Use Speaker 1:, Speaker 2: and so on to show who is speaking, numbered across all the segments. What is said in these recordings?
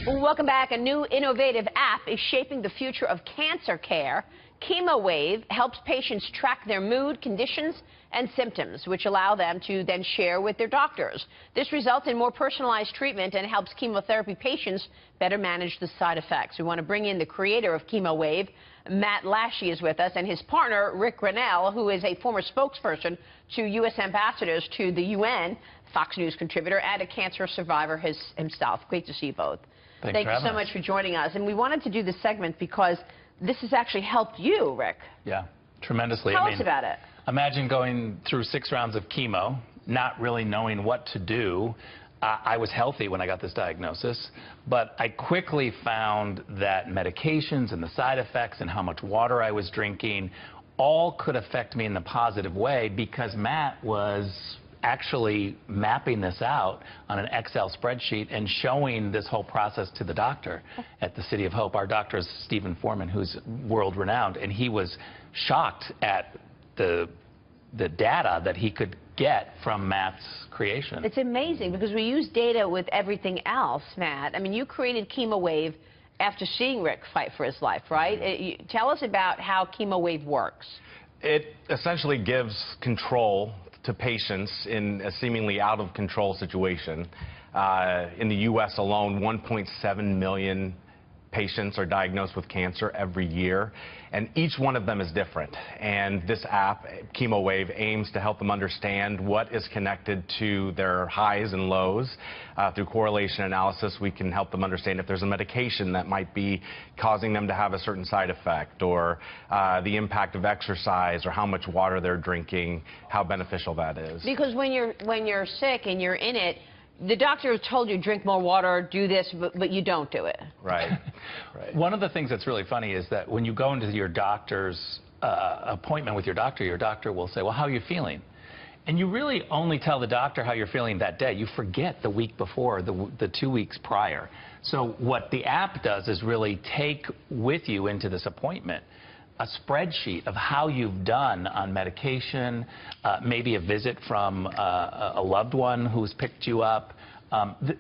Speaker 1: Well, welcome back. A new innovative app is shaping the future of cancer care. chemoWave helps patients track their mood, conditions, and symptoms, which allow them to then share with their doctors. This results in more personalized treatment and helps chemotherapy patients better manage the side effects. We want to bring in the creator of chemoWave. Matt Lashley is with us, and his partner, Rick Grinnell, who is a former spokesperson to U.S. ambassadors to the UN, Fox News contributor, and a cancer survivor himself. Great to see you both. Thank you so much for joining us. And we wanted to do this segment because this has actually helped you, Rick.
Speaker 2: Yeah, tremendously.
Speaker 1: Tell us about it.
Speaker 2: Imagine going through 6 rounds of chemo, not really knowing what to do. I was healthy when I got this diagnosis, but I quickly found that medications and the side effects and how much water I was drinking all could affect me in a positive way because Matt was actually mapping this out on an Excel spreadsheet and showing this whole process to the doctor at the City of Hope. Our doctor is Stephen Foreman, who's world-renowned, and he was shocked at the data that he could get from Matt's creation.
Speaker 1: It's amazing because we use data with everything else, Matt. I mean, you created chemoWave after seeing Rick fight for his life, right? Tell us about how chemoWave works.
Speaker 3: It essentially gives control to patients in a seemingly out-of-control situation. In the U.S. alone, 1.7 million patients are diagnosed with cancer every year, and each one of them is different. And this app, chemoWave, aims to help them understand what is connected to their highs and lows. Through correlation analysis, we can help them understand if there's a medication that might be causing them to have a certain side effect, or the impact of exercise, or how much water they're drinking, how beneficial that is.
Speaker 1: Because when you're sick and you're in it, the doctor has told you drink more water, do this, but you don't do it.
Speaker 3: Right. Right.
Speaker 2: One of the things that's really funny is that when you go into your doctor's appointment with your doctor will say, well, how are you feeling? And you really only tell the doctor how you're feeling that day. You forget the week before, the 2 weeks prior. So what the app does is really take with you into this appointment a spreadsheet of how you've done on medication, maybe a visit from a loved one who's picked you up.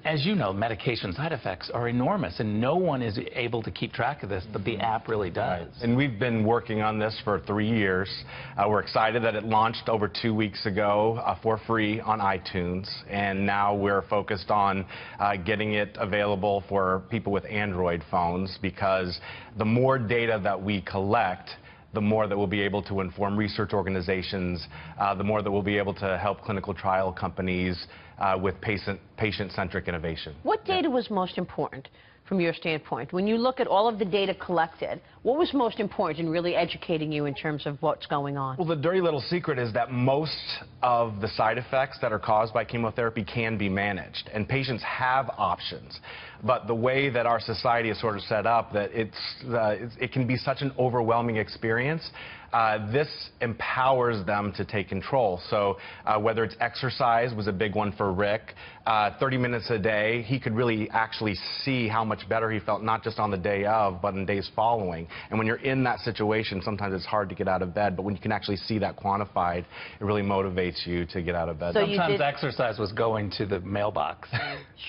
Speaker 2: As you know, medication side effects are enormous, and no one is able to keep track of this, but the app really does.
Speaker 3: Right. And we've been working on this for 3 years. We're excited that it launched over 2 weeks ago for free on iTunes, and now we're focused on getting it available for people with Android phones, because the more data that we collect, the more that we'll be able to inform research organizations, the more that we'll be able to help clinical trial companies with patient-centric innovation.
Speaker 1: What data was most important from your standpoint? When you look at all of the data collected, what was most important in really educating you in terms of what's going on?
Speaker 3: Well, the dirty little secret is that most of the side effects that are caused by chemotherapy can be managed, and patients have options. But the way that our society is sort of set up, that it can be such an overwhelming experience. This empowers them to take control. So whether it's exercise was a big one for Rick, 30 minutes a day, he could really actually see how much better he felt, not just on the day of, but in days following. And when you're in that situation, sometimes it's hard to get out of bed, but when you can actually see that quantified, it really motivates you to get out of bed.
Speaker 2: So sometimes exercise was going to the mailbox.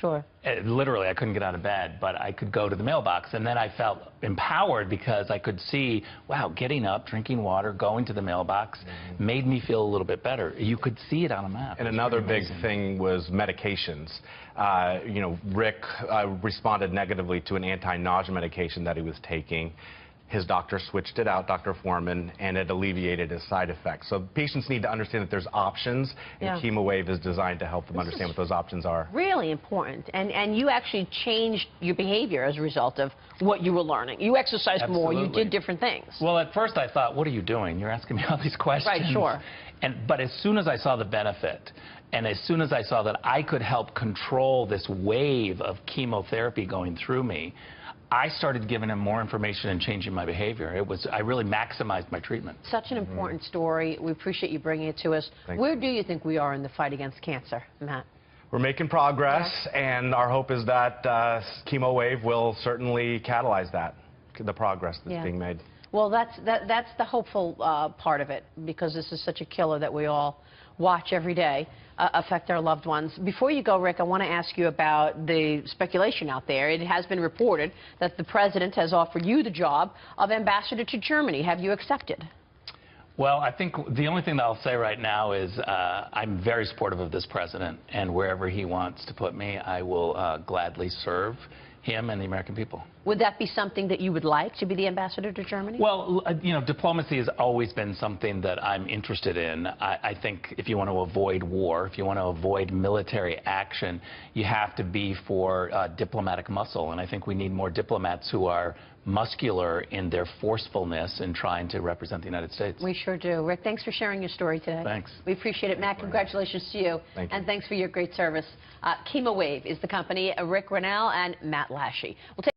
Speaker 1: Sure.
Speaker 2: Literally, I couldn't get out of bed, but I could go to the mailbox, and then I felt empowered because I could see, wow, getting up, drinking water, going to the mailbox made me feel a little bit better. You could see it on a map.
Speaker 3: And another big thing was medications. You know, Rick responded negatively to an anti-nausea medication that he was taking. His doctor switched it out, Dr. Foreman, and it alleviated his side effects. So patients need to understand that there's options, and chemoWave is designed to help them understand what those options are.
Speaker 1: Really important. And you actually changed your behavior as a result of what you were learning. You exercised more, you did different things.
Speaker 2: Well, at first I thought, what are you doing? You're asking me all these questions.
Speaker 1: Right, sure.
Speaker 2: But as soon as I saw the benefit, and as soon as I saw that I could help control this wave of chemotherapy going through me, I started giving him more information and changing my behavior. I really maximized my treatment.
Speaker 1: Such an important story. We appreciate you bringing it to us. Where do you think we are in the fight against cancer, Matt?
Speaker 3: We're making progress, and our hope is that chemoWave will certainly catalyze the progress that's being made.
Speaker 1: Well, that's the hopeful part of it, because this is such a killer that we all watch every day affect their loved ones. Before you go, Rick, I want to ask you about the speculation out there. It has been reported that the president has offered you the job of ambassador to Germany. Have you accepted?
Speaker 2: Well, I think the only thing that I'll say right now is I'm very supportive of this president, and wherever he wants to put me, I will gladly serve him and the American people.
Speaker 1: Would that be something that you would like, to be the ambassador to Germany?
Speaker 2: Well, you know, diplomacy has always been something that I'm interested in. I think if you want to avoid war, if you want to avoid military action, you have to be for diplomatic muscle. And I think we need more diplomats who are muscular in their forcefulness in trying to represent the United States.
Speaker 1: We sure do. Rick, thanks for sharing your story today.
Speaker 2: Thanks.
Speaker 1: We appreciate it. Matt, congratulations to you.
Speaker 3: Thank you.
Speaker 1: And thanks for your great service. chemoWave is the company. Rick Rennell and Matt Lashy. We'll take